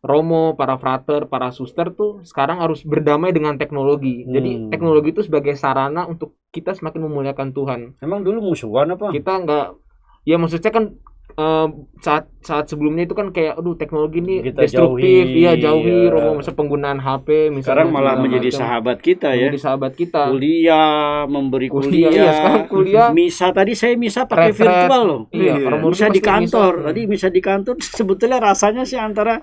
Romo, para frater, para suster tuh sekarang harus berdamai dengan teknologi. Jadi teknologi itu sebagai sarana untuk kita semakin memuliakan Tuhan. Emang dulu musuhan apa? Kita nggak, ya maksudnya kan saat sebelumnya itu kan kayak aduh teknologi ini Kita destruktif, jauhi, iya jauhi ya. Romo, masa penggunaan HP misalnya. Sekarang malah segala menjadi macam. sahabat kita ya. Menjadi sahabat kita. Kuliah, memberi kuliah. Iya, sekarang kuliah. Misa tadi saya misa pakai Retret. virtual loh. Iya, Misa di pasti kantor. misa. Tadi misa di kantor sebetulnya rasanya sih antara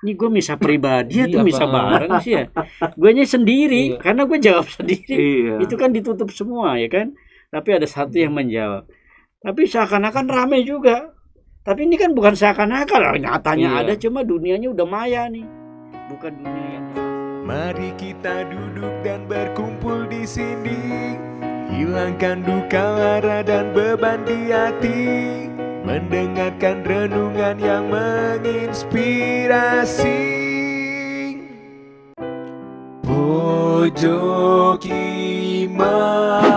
ini gue misa pribadi atau Iya, misa Pak. bareng sih ya. Guenya sendiri Iya. karena gue jawab sendiri. Iya. Itu kan ditutup semua ya kan. Tapi ada satu yang menjawab. Tapi seakan-akan ramai juga. Tapi ini kan bukan seakan-akan, nyatanya Iya. ada, cuma dunianya udah maya nih. Bukan dunia yang Mari kita duduk dan berkumpul di sini, hilangkan duka lara dan beban di hati, mendengarkan renungan yang menginspirasi. Pojok Iman.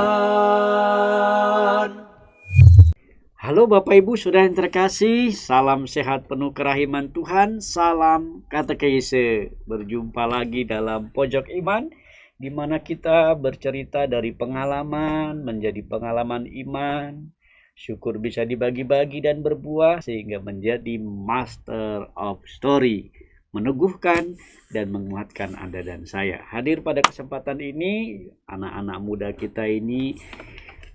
Halo Bapak Ibu Saudara yang terkasih, salam sehat penuh kerahiman Tuhan, salam katekese. Berjumpa lagi dalam Pojok Iman, di mana kita bercerita dari pengalaman menjadi pengalaman iman. Syukur bisa dibagi-bagi dan berbuah sehingga menjadi master of story, meneguhkan dan menguatkan Anda dan saya. Hadir pada kesempatan ini anak-anak muda kita ini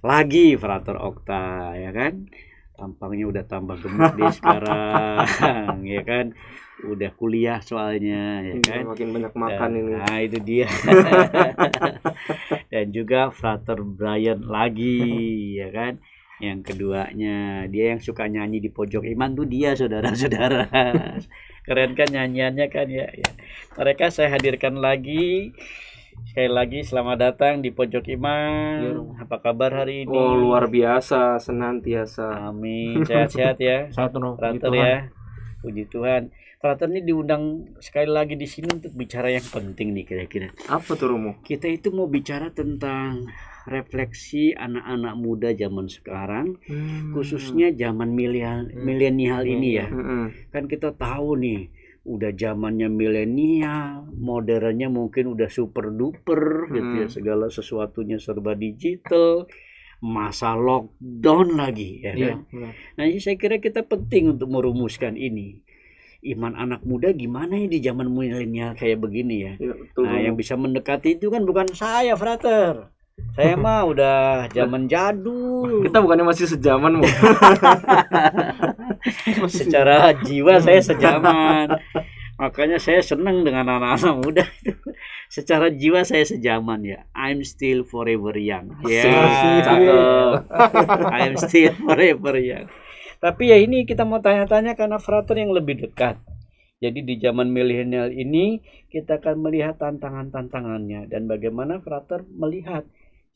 lagi Frater Okta ya kan, tampangnya udah tambah gemuk deh sekarang ya kan, udah kuliah soalnya ya kan, Makin banyak makan ini. nah itu dia. Dan juga Frater Brian lagi ya kan, yang keduanya dia yang suka nyanyi di Pojok Iman tuh dia, saudara-saudara. Keren kan nyanyiannya kan ya. Mereka saya hadirkan lagi. Sekali lagi selamat datang di Pojok Iman. Apa kabar hari ini? Oh, luar biasa, senantiasa. Amin. Sehat-sehat ya. Satu no. Frater ya. Puji Tuhan. Frater ini diundang sekali lagi di sini untuk bicara yang penting nih kira-kira. Apa tuh Romo? Kita itu mau bicara tentang refleksi anak-anak muda zaman sekarang, khususnya zaman milenial ini ya. Kan kita tahu nih, udah zamannya milenial, modernnya mungkin udah super duper gitu ya, segala sesuatunya serba digital, masa lockdown lagi ya kan. Nah, saya kira kita penting untuk merumuskan ini. Iman anak muda gimana ya di zaman milenial kayak begini ya. Betul, nah, yang bisa mendekati itu kan bukan saya, Frater. Saya mah udah zaman jadul. Kita bukannya masih sejaman, Mo. Secara jiwa saya sejaman. Makanya saya senang dengan anak-anak muda. Secara jiwa saya sejaman ya. I'm still forever young. Ya, I'm still forever young. Tapi ya ini kita mau tanya-tanya karena Frater yang lebih dekat. Jadi di zaman milenial ini kita akan melihat tantangan-tantangannya dan bagaimana Frater melihat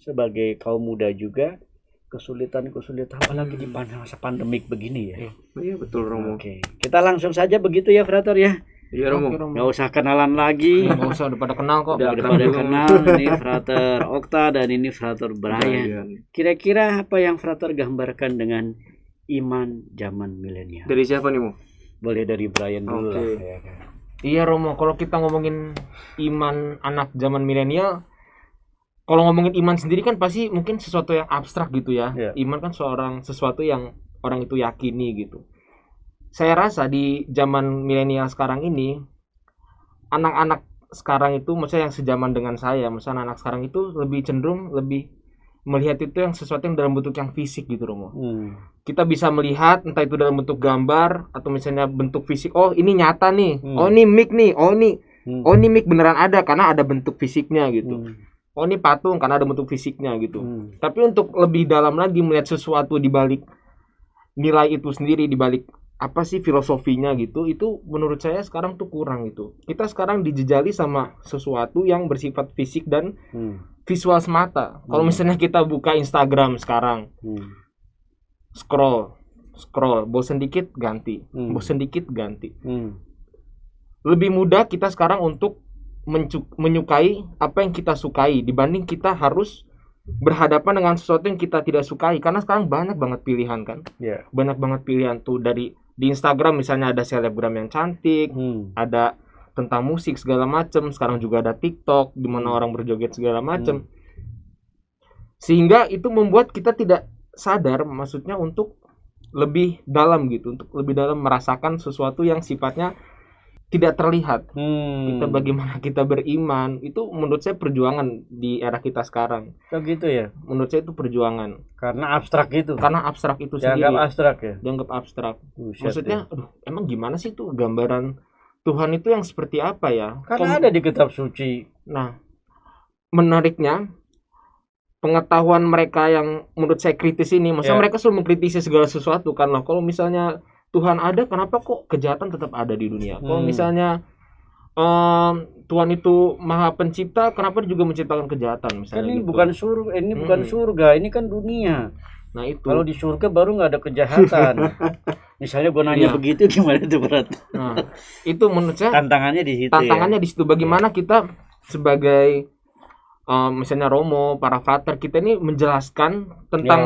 sebagai kaum muda juga kesulitan-kesulitan apalagi di masa pandemik begini ya. Iya betul Romo. Oke, kita langsung saja begitu ya Frater ya. Iya Romo. Nggak usah kenalan lagi. Nggak usah, udah pada kenal kok. Udah pada kenal. Ini Frater Okta dan ini Frater Brian. Kira-kira apa yang Frater gambarkan dengan iman zaman milenial? Dari siapa nih Mo? Boleh dari Brian dulu lah. Iya Romo, kalau kita ngomongin iman anak zaman milenial, kalau ngomongin iman sendiri kan pasti mungkin sesuatu yang abstrak gitu ya. Iman kan sesuatu yang orang itu yakini gitu. Saya rasa di zaman milenial sekarang ini, anak-anak sekarang itu, maksudnya yang sejaman dengan saya, maksudnya anak-anak sekarang itu lebih cenderung lebih melihat itu yang sesuatu yang dalam bentuk yang fisik gitu Romo. Kita bisa melihat entah itu dalam bentuk gambar atau misalnya bentuk fisik. Oh ini nyata nih. Oh ini mic nih. Oh ini mic beneran ada karena ada bentuk fisiknya gitu. Oh ini patung karena ada bentuk fisiknya gitu. Tapi untuk lebih dalam lagi melihat sesuatu di balik nilai itu sendiri, di balik apa sih filosofinya gitu, itu menurut saya sekarang tuh kurang gitu. Kita sekarang dijejali sama sesuatu yang bersifat fisik dan visual semata. Kalau misalnya kita buka Instagram sekarang, scroll, bosen dikit ganti, bosen dikit ganti. Lebih mudah kita sekarang untuk menyukai apa yang kita sukai dibanding kita harus berhadapan dengan sesuatu yang kita tidak sukai, karena sekarang banyak banget pilihan kan. Banyak banget pilihan tuh, dari di Instagram misalnya ada selebgram yang cantik, ada tentang musik segala macam, sekarang juga ada TikTok di mana orang berjoget segala macam. Sehingga itu membuat kita tidak sadar, maksudnya untuk lebih dalam gitu, untuk lebih dalam merasakan sesuatu yang sifatnya tidak terlihat. Kita bagaimana kita beriman, itu menurut saya perjuangan di era kita sekarang. Oh gitu ya. Menurut saya itu perjuangan. Karena abstrak itu. Karena abstrak itu sendiri. Dianggap abstrak ya. Dianggap abstrak. Maksudnya, aduh, emang gimana sih tuh gambaran Tuhan itu yang seperti apa ya? Karena ada di kitab suci. Nah, menariknya pengetahuan mereka yang menurut saya kritis ini, maksudnya mereka selalu mengkritisi segala sesuatu kan loh. Kalau misalnya Tuhan ada, kenapa kok kejahatan tetap ada di dunia? Kalau misalnya Tuhan itu Maha Pencipta, kenapa dia juga menciptakan kejahatan misalnya? Kan ini gitu. bukan surga, ini bukan surga, ini kan dunia. Nah itu. Kalau di surga baru nggak ada kejahatan. Misalnya gue nanya begitu, gimana itu berat? Nah, itu menurut saya tantangannya di situ. Tantangannya di situ. Bagaimana kita sebagai misalnya Romo, para frater, kita ini menjelaskan tentang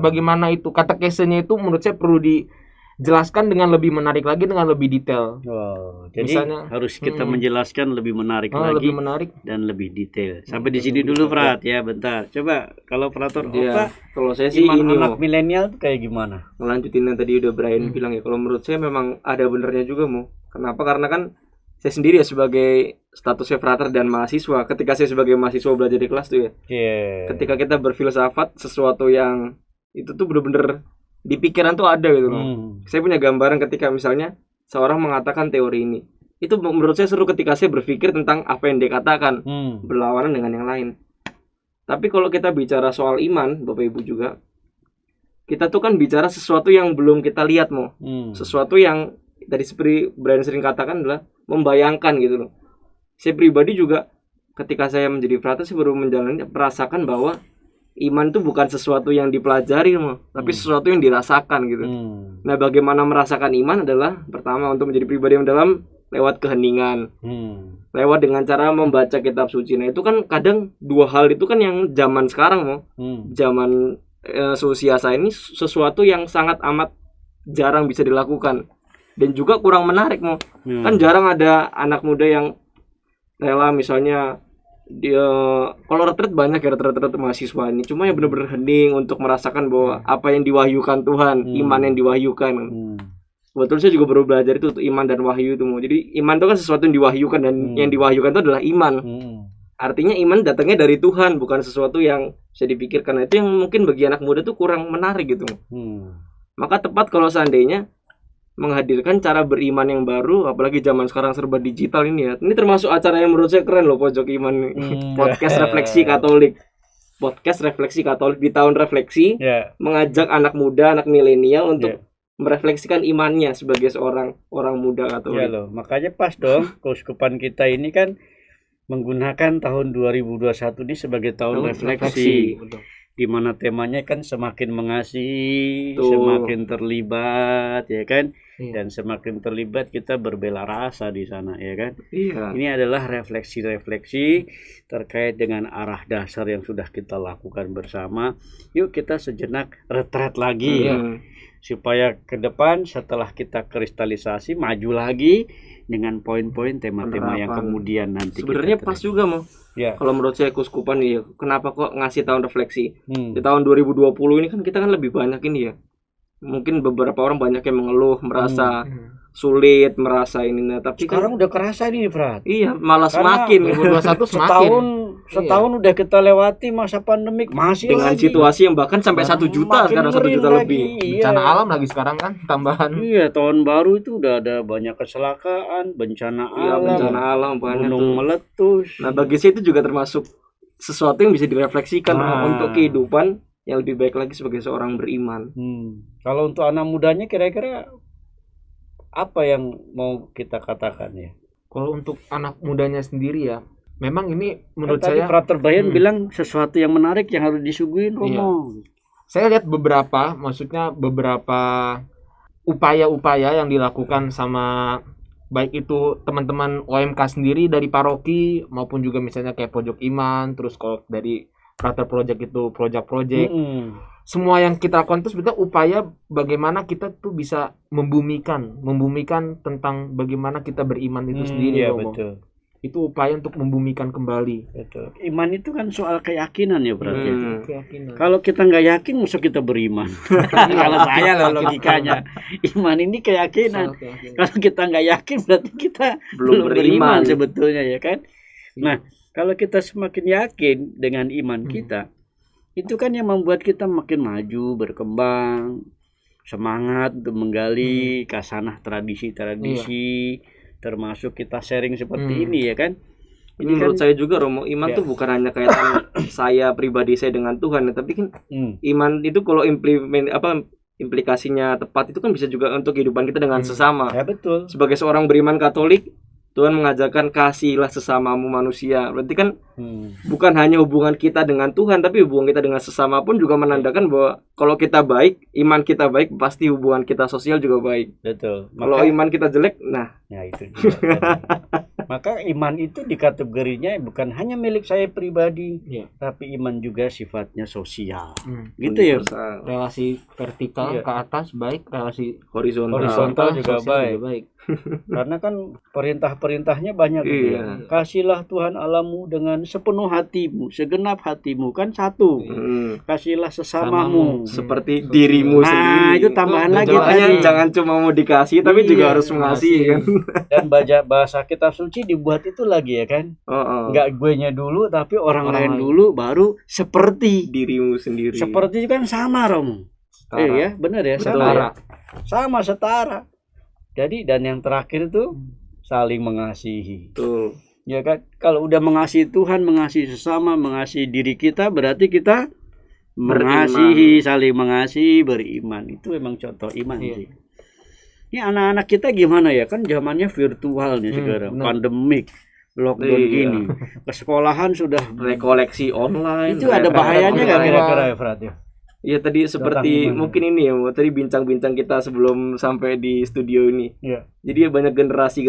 bagaimana itu katekesenya itu menurut saya perlu dijelaskan dengan lebih menarik lagi, dengan lebih detail. Jadi misalnya, harus kita menjelaskan lebih menarik lagi, lebih menarik dan lebih detail. Sampai di sini dulu, Frat ya, bentar. Coba kalau frater kalau saya sih ini anak milenial tuh kayak gimana? Ngelanjutin yang tadi udah Brian bilang ya. Kalau menurut saya memang ada benernya juga Kenapa? Karena kan saya sendiri ya sebagai statusnya frater dan mahasiswa, ketika saya sebagai mahasiswa belajar di kelas tuh ya, ketika kita berfilsafat sesuatu yang itu tuh bener-bener di pikiran tuh ada gitu loh. Saya punya gambaran ketika misalnya seorang mengatakan teori ini, itu menurut saya seru ketika saya berpikir tentang apa yang dia katakan, berlawanan dengan yang lain. Tapi kalau kita bicara soal iman, Bapak Ibu juga, kita tuh kan bicara sesuatu yang belum kita lihat sesuatu yang tadi seperti Brian sering katakan adalah membayangkan gitu loh. Saya pribadi juga ketika saya menjadi frater, saya baru merasakan bahwa iman itu bukan sesuatu yang dipelajari tapi sesuatu yang dirasakan gitu. Nah, bagaimana merasakan iman adalah pertama untuk menjadi pribadi yang dalam lewat keheningan, lewat dengan cara membaca kitab suci. Nah, itu kan kadang dua hal itu kan yang zaman sekarang zaman seusia saya ini sesuatu yang sangat amat jarang bisa dilakukan. Dan juga kurang menarik kan jarang ada anak muda yang rela misalnya dia kalau retret banyak ya retret mahasiswa ini, cuma yang benar-benar hening untuk merasakan bahwa apa yang diwahyukan Tuhan, iman yang diwahyukan. Betul, saya juga baru belajar itu iman dan wahyu itu jadi iman itu kan sesuatu yang diwahyukan dan yang diwahyukan itu adalah iman. Artinya iman datangnya dari Tuhan, bukan sesuatu yang bisa dipikirkan. Nah, itu yang mungkin bagi anak muda tuh kurang menarik gitu. Maka tepat kalau seandainya menghadirkan cara beriman yang baru, apalagi zaman sekarang serba digital ini ya. Ini termasuk acara yang menurut saya keren loh, Pojok Iman. Podcast Refleksi Katolik. Podcast Refleksi Katolik di tahun refleksi, mengajak anak muda, anak milenial untuk merefleksikan imannya sebagai seorang orang muda Katolik. Iya loh, makanya pas dong keuskupan kita ini kan menggunakan tahun 2021 ini sebagai tahun refleksi. Di mana temanya kan semakin mengasihi, semakin terlibat, ya kan? Dan semakin terlibat kita berbela rasa di sana, ya kan? Ini adalah refleksi-refleksi terkait dengan arah dasar yang sudah kita lakukan bersama. Yuk kita sejenak retret lagi supaya ke depan setelah kita kristalisasi maju lagi dengan poin-poin tema-tema yang kemudian nanti sebenarnya pas juga kalau menurut saya keuskupan ya, kenapa kok ngasih tahun refleksi di tahun 2020 ini kan kita kan lebih banyak ini ya, mungkin beberapa orang banyak yang mengeluh merasa sulit, merasa ini, tapi sekarang udah kerasa nih, Frat. Iya, malah semakin 2021 semakin setahun udah kita lewati masa pandemik, masih dengan lagi situasi yang bahkan sampai 1 juta sekarang, 1 juta lebih. Bencana alam lagi sekarang kan tambahan. Iya, tahun baru itu udah ada banyak kecelakaan, bencana alam banyak, gunung meletus. Nah, bagi saya itu juga termasuk sesuatu yang bisa direfleksikan untuk kehidupan yang lebih baik lagi sebagai seorang beriman. Kalau untuk anak mudanya kira-kira apa yang mau kita katakan ya? Kalau untuk anak mudanya sendiri ya, memang ini menurut saya Frater Brian bilang sesuatu yang menarik yang harus disuguhin Romo. Saya lihat beberapa upaya-upaya yang dilakukan sama baik itu teman-teman OMK sendiri dari paroki maupun juga misalnya kayak Pojok Iman, terus kalau dari Frater Project itu project semua yang kita lakukan itu sebetulnya upaya bagaimana kita tuh bisa membumikan tentang bagaimana kita beriman itu sendiri. Iya, betul. Itu upaya untuk membumikan kembali. Betul. Iman itu kan soal keyakinan ya berarti. Keyakinan. Kalau kita nggak yakin, masa kita beriman? Kalau saya lah logikanya, iman ini keyakinan. Kalau kita nggak yakin, berarti kita belum beriman sebetulnya ya kan. Nah, kalau kita semakin yakin dengan iman kita, itu kan yang membuat kita makin maju, berkembang, semangat untuk menggali kasanah tradisi-tradisi, termasuk kita sharing seperti ini ya kan. Ini menurut saya juga Romo, iman tuh bukan hanya kaitan saya pribadi saya dengan Tuhan, tapi kan iman itu kalau implikasinya tepat itu kan bisa juga untuk kehidupan kita dengan sesama. Ya betul. Sebagai seorang beriman Katolik, Tuhan mengajarkan kasihilah sesamamu manusia. Berarti kan bukan hanya hubungan kita dengan Tuhan, tapi hubungan kita dengan sesama pun juga menandakan bahwa kalau kita baik, iman kita baik, pasti hubungan kita sosial juga baik. Betul. Kalau iman kita jelek, nah. Ya itu juga. Maka iman itu dikategorinya bukan hanya milik saya pribadi, tapi iman juga sifatnya sosial. Gitu ya. Relasi vertikal ke atas baik, relasi horizontal juga baik. Karena kan perintah-perintahnya banyak gitu ya. Kasihlah Tuhan Allahmu dengan sepenuh hatimu, segenap hatimu, kan satu. Kasihlah sesamamu seperti dirimu sendiri. Nah, itu tambahan lagi tadi. Jangan cuma mau dikasih tapi juga harus mengasihi kan. Dan bahasa kitab suci dibuat itu lagi ya kan. Enggak guenya dulu tapi orang lain dulu, baru seperti dirimu sendiri. Seperti itu kan sama Romo. Ya, benar ya, sama setara. Jadi dan yang terakhir itu saling mengasihi. Betul. Ya kan, kalau udah mengasihi Tuhan, mengasihi sesama, mengasihi diri kita, berarti kita mengasihi, saling mengasihi, beriman. Itu memang contoh iman sih. Ini anak-anak kita gimana ya? Kan zamannya virtual nih sekarang, pandemik, lockdown gini. Ke sekolahan sudah rekoleksi online. Itu ada bahayanya nggak kira-kira ya, Frat ya? Iya tadi seperti mungkin ini ya, tadi bincang-bincang kita sebelum sampai di studio ini. Jadi banyak generasi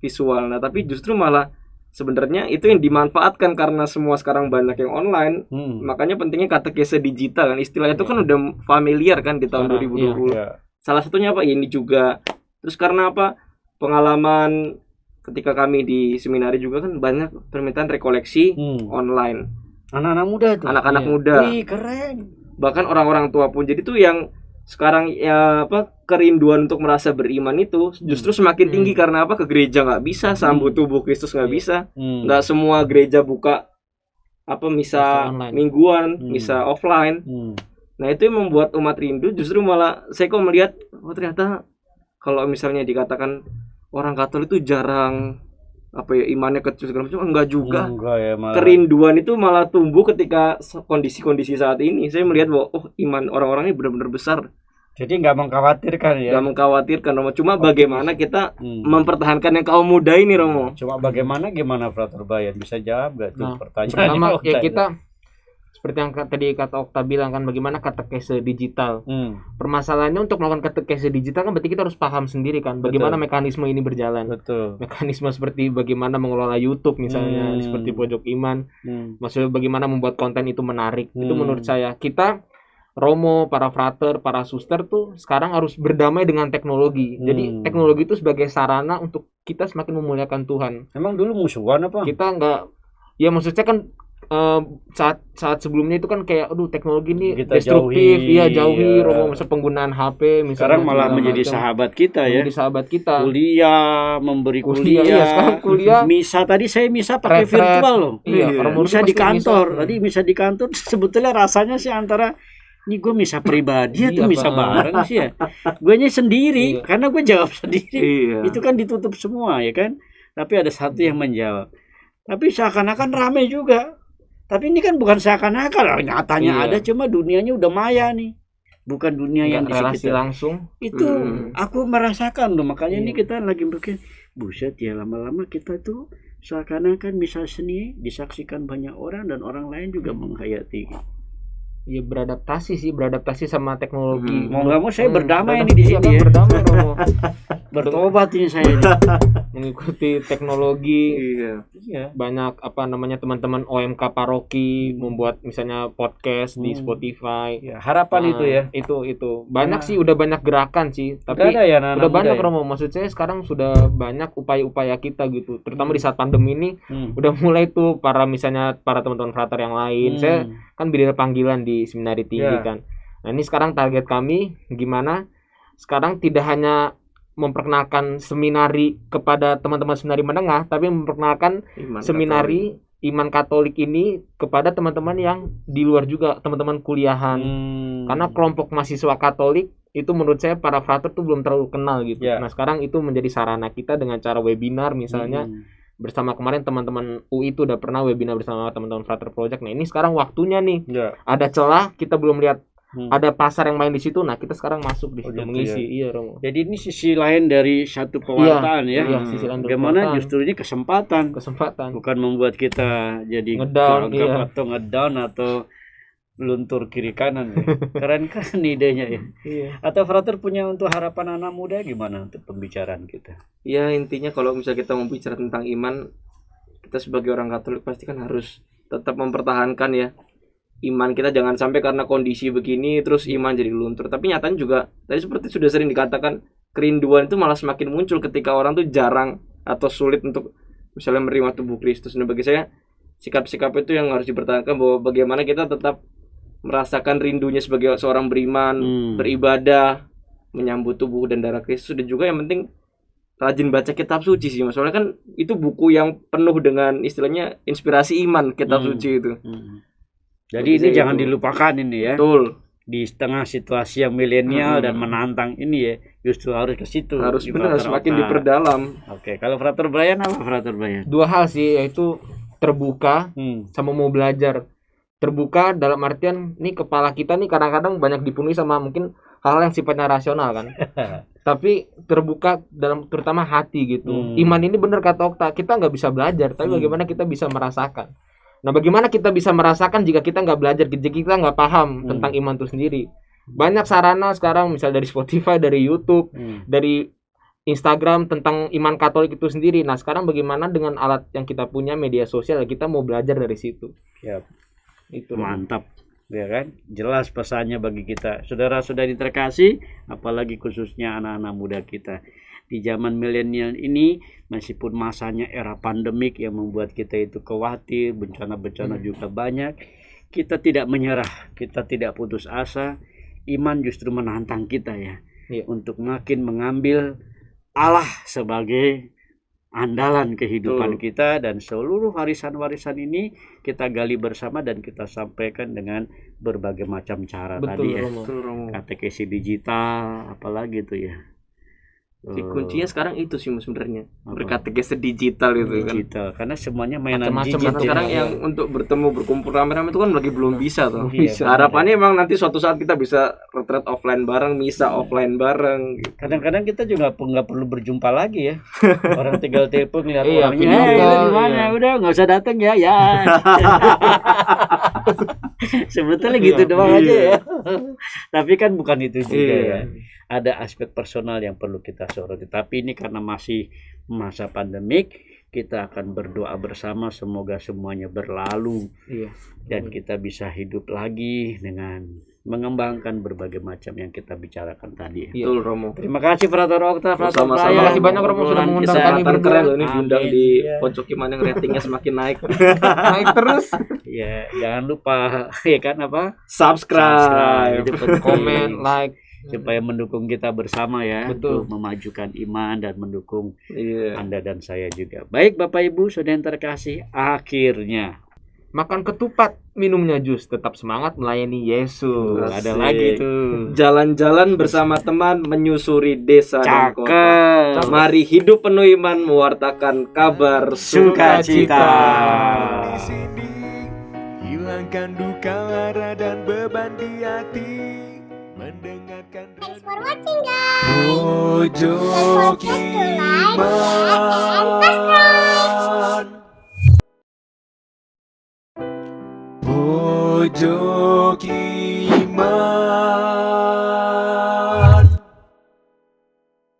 visual. Nah tapi justru malah sebenarnya itu yang dimanfaatkan karena semua sekarang banyak yang online. Makanya pentingnya katekese digital kan, istilahnya itu kan udah familiar kan di tahun 2020. Salah satunya apa ini juga. Terus karena apa, pengalaman ketika kami di seminari juga kan banyak permintaan rekoleksi online. Anak-anak muda itu. Anak-anak muda. Wih, keren. Bahkan orang-orang tua pun. Jadi tuh yang sekarang ya kerinduan untuk merasa beriman itu justru semakin tinggi karena ke gereja nggak bisa, sambut tubuh Kristus nggak bisa, nggak semua gereja buka misa mingguan, misa offline. Nah itu yang membuat umat rindu. Justru malah saya kok melihat ternyata kalau misalnya dikatakan orang Katolik itu jarang imannya kecil segala macam, enggak juga. Kerinduan itu malah tumbuh ketika kondisi-kondisi saat ini. Saya melihat bahwa iman orang-orang ini benar-benar besar. Jadi nggak mengkhawatirkan ya? Nggak mengkhawatirkan Romo. Cuma bagaimana kita mempertahankan yang kaum muda ini Romo. Cuma gimana Frater Bayan bisa jawab nggak tuh pertanyaan? Pertama kita seperti yang tadi kata Okta bilang kan, bagaimana katekese digital. Permasalahannya untuk melakukan katekese digital kan berarti kita harus paham sendiri kan bagaimana mekanisme ini berjalan. Mekanisme seperti bagaimana mengelola YouTube misalnya, seperti Pojok Iman. Maksudnya bagaimana membuat konten itu menarik. Itu menurut saya kita Romo, para frater, para suster tuh sekarang harus berdamai dengan teknologi. Jadi teknologi itu sebagai sarana untuk kita semakin memuliakan Tuhan. Emang dulu musuhan apa? Kita enggak, ya maksudnya kan saat sebelumnya itu kan kayak teknologi ini kita destruktif, jauhi Romo, masa penggunaan HP misalnya. Sekarang malah menjadi sahabat kita ya. Menjadi sahabat kita. Kuliah, memberi kuliah. Sekarang kuliah. Misa tadi saya pakai virtual loh. Misa di kantor. Tadi misa di kantor sebetulnya rasanya sih antara ini gue misa pribadi atau misa bareng sih ya. Guenya sendiri karena gue jawab sendiri. Itu kan ditutup semua ya kan. Tapi ada satu yang menjawab. Tapi seakan-akan ramai juga. Tapi ini kan bukan seakan-akan, nyatanya ada, cuma dunianya udah maya nih. Bukan dunia yang di sekitar. Langsung. Itu aku merasakan loh, makanya ini kita lagi berpikir, buset ya lama-lama kita tuh seakan-akan misa seni disaksikan banyak orang dan orang lain juga menghayati. Ya beradaptasi sama teknologi. Mau nggak mau saya berdamai nih di sini ya. Berdamai Romo. Bertobat ini saya ini. mengikuti teknologi. Iya. Banyak teman-teman OMK paroki membuat misalnya podcast di Spotify. Ya, harapan itu ya. Itu banyak sih, udah banyak gerakan sih, tapi udah ada ya, udah banyak Romo. Maksud saya sekarang sudah banyak upaya-upaya kita gitu, terutama di saat pandemi ini. Udah mulai tuh para teman-teman frater yang lain. Saya kan bidang panggilan di seminari tinggi kan. Nah, ini sekarang target kami gimana? Sekarang tidak hanya memperkenalkan seminari kepada teman-teman seminari menengah, tapi memperkenalkan seminari iman Katolik ini kepada teman-teman yang di luar juga, teman-teman kuliahan. Karena kelompok mahasiswa Katolik itu menurut saya para frater tuh belum terlalu kenal gitu. Nah, sekarang itu menjadi sarana kita dengan cara webinar misalnya. Bersama kemarin teman-teman UI itu udah pernah webinar bersama teman-teman Frater Project. Nah, ini sekarang waktunya nih. Ada celah, kita belum lihat ada pasar yang main di situ. Nah, kita sekarang masuk di situ mengisi. Iya, Romo. Jadi ini sisi lain dari satu pewartaan ya. Iya, sisi lain. Bagaimana justru ini kesempatan. Bukan membuat kita jadi ngedown atau ngedown atau luntur kiri kanan ya. Keren kan idenya ya. Atau frater punya untuk harapan anak muda gimana untuk pembicaraan kita? Ya, intinya kalau misalnya kita mau bicara tentang iman, kita sebagai orang Katolik pasti kan harus tetap mempertahankan ya iman kita, jangan sampai karena kondisi begini terus iman jadi luntur. Tapi nyatanya juga tadi seperti sudah sering dikatakan, kerinduan itu malah semakin muncul ketika orang tuh jarang atau sulit untuk misalnya menerima tubuh Kristus. Nah, bagi saya sikap-sikap itu yang harus dipertahankan, bahwa bagaimana kita tetap merasakan rindunya sebagai seorang beriman, beribadah, menyambut tubuh dan darah Kristus. Dan juga yang penting rajin baca kitab suci sih, soalnya kan itu buku yang penuh dengan istilahnya inspirasi iman, kitab suci itu. Jadi ini jangan dilupakan ini ya. Betul. Di tengah situasi yang milenial dan menantang ini ya, justru harus ke situ. Harus benar, semakin diperdalam. Oke, kalau Frater Brian apa Frater Brian? Dua hal sih, yaitu terbuka sama mau belajar. Terbuka dalam artian nih kepala kita nih kadang-kadang banyak dipenuhi sama mungkin hal-hal yang sifatnya rasional kan. Tapi terbuka dalam terutama hati gitu. Iman ini benar kata Okta, kita nggak bisa belajar, tapi bagaimana kita bisa merasakan. Nah, bagaimana kita bisa merasakan jika kita nggak belajar, jika kita nggak paham tentang iman itu sendiri? Banyak sarana sekarang, misal dari Spotify, dari YouTube, dari Instagram tentang iman Katolik itu sendiri. Nah, sekarang bagaimana dengan alat yang kita punya, media sosial, kita mau belajar dari situ. Itu mantap, ya kan? Jelas pesannya bagi kita, saudara-saudari terkasih, apalagi khususnya anak-anak muda kita. Di zaman milenial ini, meskipun masanya era pandemik yang membuat kita itu khawatir, bencana-bencana juga banyak, kita tidak menyerah, kita tidak putus asa. Iman justru menantang kita ya, untuk makin mengambil Allah sebagai andalan kehidupan kita, dan seluruh warisan-warisan ini kita gali bersama dan kita sampaikan dengan berbagai macam cara. Tadi ya, katekesi digital, apalagi itu ya. Kuncinya sekarang itu sih sebenarnya, berkatekesi digital itu digital, kan. Karena semuanya mainan digital. Sekarang yang untuk bertemu berkumpul rame-rame itu kan lagi belum bisa tuh. Harapannya emang nanti suatu saat kita bisa retreat offline bareng, misa offline bareng. Kadang-kadang kita juga nggak perlu berjumpa lagi ya. Orang tinggal telepon lihat orangnya, di mana, udah nggak usah datang ya. Sebetulnya gitu doang aja ya. Tapi kan bukan itu juga ya. Ada aspek personal yang perlu kita soroti. Tapi ini karena masih masa pandemik, kita akan berdoa bersama semoga semuanya berlalu dan kita bisa hidup lagi dengan mengembangkan berbagai macam yang kita bicarakan tadi. Betul, Romo. Terima kasih Frater Okta, Frater Brian. Terima kasih banyak Romo sudah mengundang kami keren loh ini, diundang di Pojok Iman yang ratingnya semakin naik. Naik terus. Ya, jangan lupa ya kan subscribe. Komen, like, supaya mendukung kita bersama ya. Untuk memajukan iman dan mendukung Anda dan saya juga. Baik Bapak Ibu saudara yang terkasih, akhirnya makan ketupat, minumnya jus, tetap semangat melayani Yesus. Ada lagi tuh, jalan-jalan bersama teman menyusuri desa dan kota. Mari hidup penuh iman, mewartakan kabar sukacita. Di sini hilangkan duka lara dan beban di hati. Mendengarkan. Thanks for watching guys. Pojok Iman. Pojok Iman.